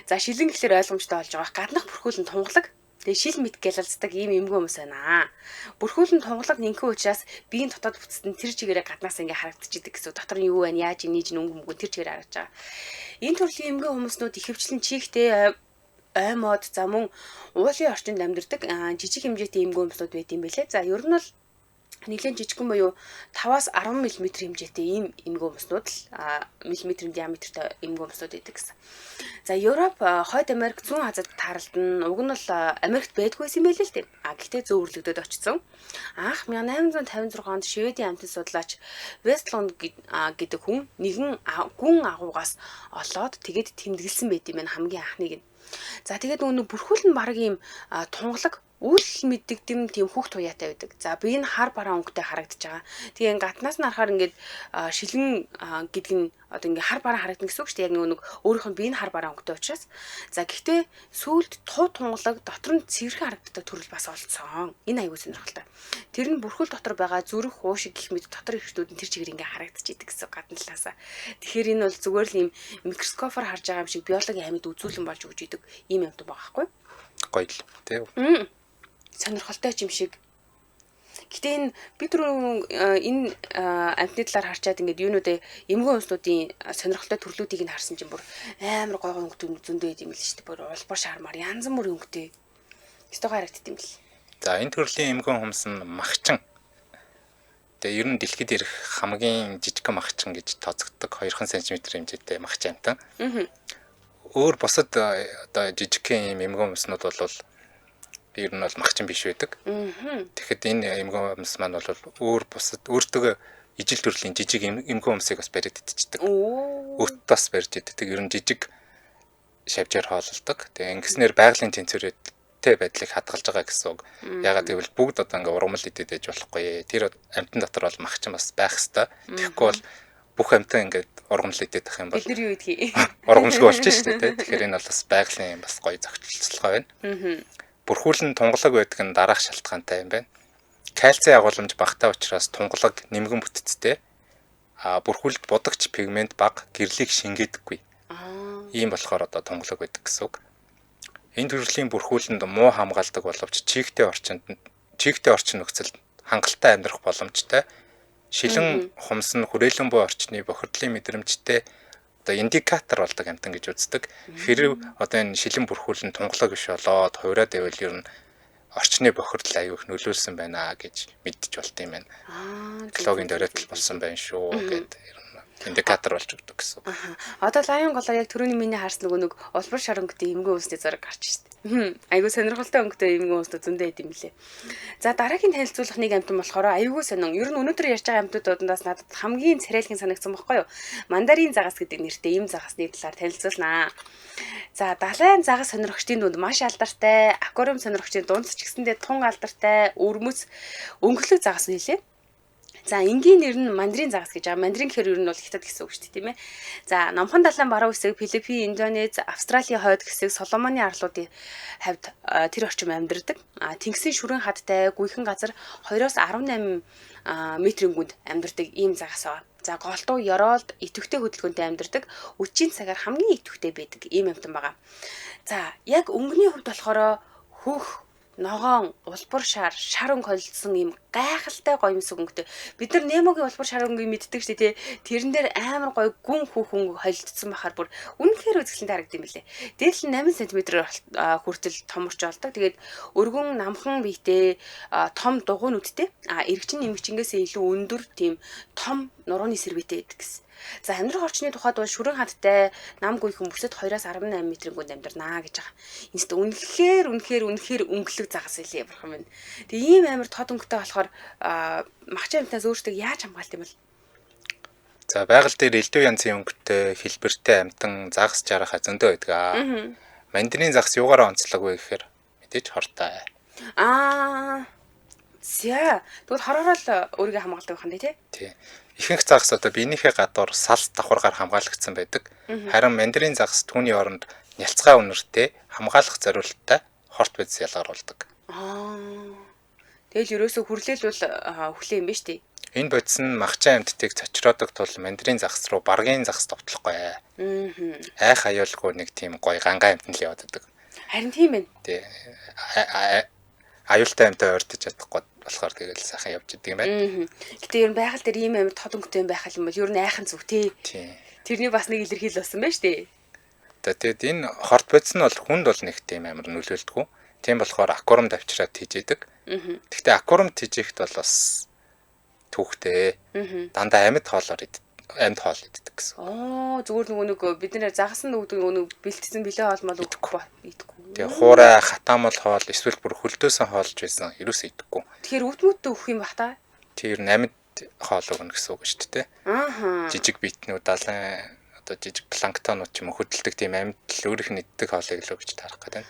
За шилэн гэхэлэр ойлгомжтой болж байгаа. Гаднах бүрхүүлэн тунгалаг. Тэгээ шил мэд гялалцдаг ийм эмгэн хүмүүс байна. Бүрхүүлэн тунгалаг нэнхэн учраас биеийн дотоод бүтцэд нь тэр чигээрээ гаднаас ингээ харагдчихийдэг гэсэн. Дотор нь юу байна? Яаж нээж өнгө мөнгө тэр чигээр харагдаж байгаа. Энэ төрлийн эмгэн хүмүүснүүд ихэвчлэн чигтэй ой мод за мөн уулын орчинд амьдардаг жижиг хэмжээтэй эмгэн хүмүүсүүд байт юм байлээ. За ер нь бол нэгэн жижигхэн буюу 5-аас 10 мм хэмжээтэй ийм эмгэн өмснүүд л мм диаметртэй эмгэн өмснүүд байдаг гэсэн. За Европ, Хойд Америк, Зүүн Азад тааралдан уг нь бол Америкт байдгүйсэн юм байл л тийм. Гэхдээ зөөвөрлөгдөд очсон. Анх 1856 онд Шведийн амьтан судлаач Вестлунд гэдэг хүн нэгэн гүн агуугаас олоод тэгээд тэмдэглэсэн байт юм байна хамгийн анхныг нь. За тэгээд нөгөө бүрхүүл нь баг ийм тунгалаг үл мэддэгдэм тийм хүүхд туяатай байдаг. За би энэ хар бараа өнгөтэй харагдаж байгаа. Тэгээ гаднаас нь харахаар ингээд шилэн гэдэг нь одоо ингээд хар бараа харагдана гэсэн үг шүү дээ. Яг нэг өөрийнх нь би энэ хар бараа өнгөтэй учраас. За гэхдээ сүүлд тунгалаг дотор нь цэвэрхэн харагддаг төрөл бас олцсон. Энэ аягүй сонирхолтой. Тэр нь бүрхүүл дотор байгаа зүрх уушиг гэх мэт дотор ирэхтүүд нь тэр чигээр ингээд харагдаж идэг гэсэн гадна талаасаа. Тэгэхээр энэ бол зүгээр л ийм микроскопоор харж байгаа юм шиг биологийн амьд үзүүлэн болж өгч идэг ийм юм байгаа байхгүй? Гоё л тийм. Сонирхолтой юм шиг. Гэтэ энэ бид энэ амтны талаар харчаад ингээд юунуудэ эмгэн өмснүүдийн сонирхолтой төрлүүдийг нь харсан чинь бүр амар гой гой өнгөтэй зөндөө байд юм л шүү дээ. Бүр улбар шармаар янз бүр өнгөтэй. Өстөгөө харагдд юм бэл. За энэ төрлийн эмгэн хүмс нь махчин. Тэгээ ер нь дэлхийд ирэх хамгийн жижигхэн махчин гэж тооцогддог 2 см хэмжээтэй махч амтан. Өөр бусад одоо жижигхэн эмгэн хүмснүүд бол ер нь бол махчин биш байдаг. Тэгэхэд энэ эмгэн хүмс маань бол өөр бусад өөртөө ижил төрлийн жижиг эмгэн хүмсийг бас бариад идчихдэг. Өөртөө бас барьж иддэг. Ер нь жижиг шавжаар хоололдог. Тэгээ ингэснээр байгалийн тэнцвэртэй байдлыг хадгалж байгаа гэсэн үг. Ягаад гэвэл бүгд одоо ингээ ургамал идээд байж болохгүй. Тэр амтан дотор бол махчин бас байх хэвээр. Тэгэхгүй бол бүх амтан ингээд ургамал идээд байх юм бол бид нар юу идэх ургамалгүй болчих шүү дээ. Тэгэхээр энэ бол бас байгалийн бас гоё зохицолцолгой байна. Бүрхүүлэн тунгалаг байдаг нь дараах шалтгаантай юм байна. Кальцийн агуулмж багтаа учраас тунгалаг нэмгэн бүтцтэй. Бүрхүүлд будагч пигмент бага гэрлийг шингээдэггүй. Ийм болохоор одоо тунгалаг байдаг гэсэн үг. Энэ төрлийн бүрхүүлэнд муу хамгаалдаг боловч чигтэй орчин нөхцөлд хангалттай амьдрах боломжтой. Шилэн хумс нь хүрээлэн буй орчны бохирдлын мэдрэмжтэй одоо индикатор болдог амтан гэж үздэг. Хэрв одоо энэ шилэн бүрхүүлэн тунгалаг биш болоод хувраад байвал ер нь орчны бохирдол аягүй их нөлөөлсөн байна гэж мэдчих болт юм байна. Экологийн дөрөтөл болсон байна шүү гэдэг индикатор болж өгдөг гэсэн. Одоо лайон голоор яг түрүүний миний харсан нэг улбар шар өнгөтэй эмгэн хүмүүсний зураг гарч штэ. Айгуу сонирхолтой өнгөтэй эмгэн хүмүүстэй зөндөө байд юм лээ. За дараагийн танилцуулах нэг амтан болохоор айгуу сонин. Ер нь өнөөдөр ярьж байгаа амтуудаас надад хамгийн царайлгийн санагдсан байхгүй юу? Мандарин загас гэдэг нэртэй ийм загасны талаар танилцуулнаа. За далайн загас сонирхогчдын дунд маш алдартай, аквариум сонирхогчдын дунд ч гэсэндээ тун алдартай, өрмөц, өнгөлөг загас нэлээ. За энгийн нэр нь мандарин загас гэж байгаа. Мандарин гэхээр ер нь бол хятад гэсэн үг шүү дээ, тийм ээ. За номхон далайн баруун хэсэг Филиппин, Индонез, Австралийн хойд хэсэг Соломоны арлуудын хавьд тэр орчим амьдардаг. Тэнгисийн шүрэн хадтай гүйхэн газар 2-18 метрийн гүнд амьдардаг ийм загас байна. За голдуу, ёроолд идэвхтэй хөдөлгөөнтэй амьдардаг, үдчийн цагаар хамгийн идэвхтэй байдаг ийм амтан байгаа. За яг өнгөний хувьд болохоор хөх ногоон, улбар шар өнгө холилдсон ийм гайхалтай гоё юмс өнгөтэй. Бид нар Немогийн улбар шар өнгөийг мэддэг шүү дээ. Тэрэн дээр амар гоё гүн хүүх өнгө холилдсон бахаар бүр үнэхээр үзэсгэлэнтэй харагдсан юм билээ. Дээдл нь 8 см хүртэл томорч олдог. Тэгээд өргөн намхан биетэй том дугуй нүдтэй. Эргчин нэмэгчингээс илүү өндөр тийм том нурууны сэрвэтэй байдаг гэсэн. За амьдрах орчны тухайд бол шүрэн хадтай нам гүйхэн бүсэд 2-18 метрийн гүнд амьдрнаа гэж байгаа. Энэст үнэхээр өнгөлөг загас илээ бурхан минь. Тэгээ ийм амар тод өнгөтэй болохоор махчин амтнаас өөртөө яаж хамгаалт юм бол? За байгаль дээр элдв янзын өнгөтэй, хэлбэртэй амтан загас жаргахаа зөндөө байдаг аа. Мандрин загас юугаараа онцлог вэ гэхээр мэдээж хортой. За тэгвэл хороор л өөрийгөө хамгаалдаг байх нь тий. Тий. Ихэнх загас одоо биенийхээ гадуур салс давхаргаар хамгаалагдсан байдаг. Харин мандрин загас түүний оронд нялцгай үнэртэй хамгаалах зорилттой хорт бодис ялгаруулдаг. Тэгэл ерөөсө хүрлээл бол хүлээ юм ба штий. Энэ бодис нь махчин амьтдыг цочроодог тул мандрин загас руу баргийн загас товтлохгүй. Айх аюулгүй нэг тийм гоё гангаан амьтан л яваад байдаг. Харин тийм ээ. Тий. Аюултай амьтаа ойртож чадахгүй болохоор тэгэл сайхан явж идэг юм байна. Гэтэ ер нь байгаль дээр ийм амар тод өнгөтэй байх юм бол ер нь айхан зүг тий. Тэрний бас нэг илэрхийл болсон байна штий. Тэгээд энэ хорт бодис нь бол хүнд бол нэг тийм амар нөлөөлдөггүй. Тийм болохоор аквариумд авчираад хийжээдэг. Гэхдээ аквариумд хийжээхэд бол бас түүхтэй. Дандаа амьд хоол иддэг гэсэн. Зүгээр нэг бид нэр загас нь өгдөг нэг бэлтгэсэн билээ хоол мал өгөхгүй идэхгүй. Тэгээ хуурай, хатаамал хоол, эсвэл бүр хөлдөөсөн хоолж байсан ерөөсөө идэхгүй. Тэгэхээр үтмөттэй өгөх юм бах та. Тэр нь амьд хоол өгнө гэсэн үг шүү дээ. Жижиг битнүүд, далайн одоо жижиг планктонууд ч юм уу хөдөлдөг тийм амьд л өөрийнх нь иддэг хоолыг л өгч таарах гэдэг.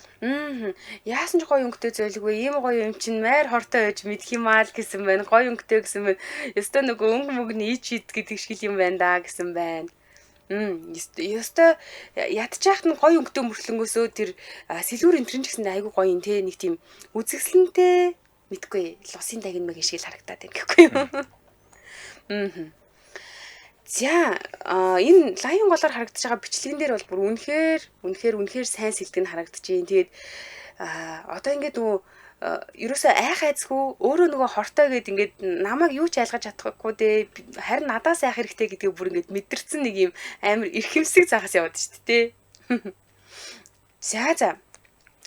Яасан ч гоё өнгөтэй зөөлгүй ийм гоё юм чинь майр хортой байж мэдх юм аа л гэсэн байна. Гоё өнгөтэй гэсэн байна. Ёстой нөгөө өнгө мөгний ич ид гэдэг шиг юм байна да гэсэн байна. Ёстой ядчихт нь гоё өнгөтэй мөртлөнгөөсөө тэр сэлүүр энтрэн ч гэсэн айгүй гоё юм те нэг тийм үзэсгэлэнтэй мэдгүй лусын дагин мэг шиг л харагдаад байна гэхгүй юу. За энэ лайон голоор харагдаж байгаа бичлэгэн дээр бол бүр үнэхээр сайн сэлдэг нь харагдаж байна. Тэгээд одоо ингээд нөгөө ерөөсөө айх айцгүй өөрөө нөгөө хортой гэд ингээд намайг юу ч айлгаж чадахгүй дээ. Харин надаас айх хэрэгтэй гэдгийг бүр ингээд мэдэрсэн нэг юм амар эрхэмсэг загас яваад шүү дээ. За.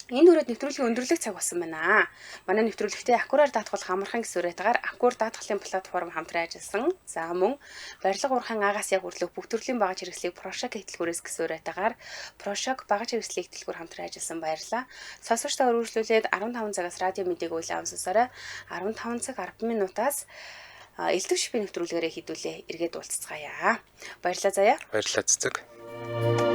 Энэ өрөөд нэвтрүүлгийн өндөрлөг цаг болсон байна. Манай нэвтрүүлэгтээ Аккураар даатгах амархан гэсүрэтээр Аккур даатгалын платформ хамтран ажилласан. За мөн барилга урхан агаас яг үрлэг бүх төрлийн багаж хэрэгслийг Прошок хэлтгүүрээс гэсүрэтээр Прошок багаж хэрэгслийн хэлтгүүр хамтран ажилласан баярлалаа. Сонсогчдоо өргөжлүүлээд 15 цагаас радио мэдээг уйлан сонсоорой. 15 цаг 10 минутаас элдв шипийн нэвтрүүлгээрээ хідүүлээ эргээд уулзцгаая. Баярлалаа заяа. Баярлалаа цэцэг.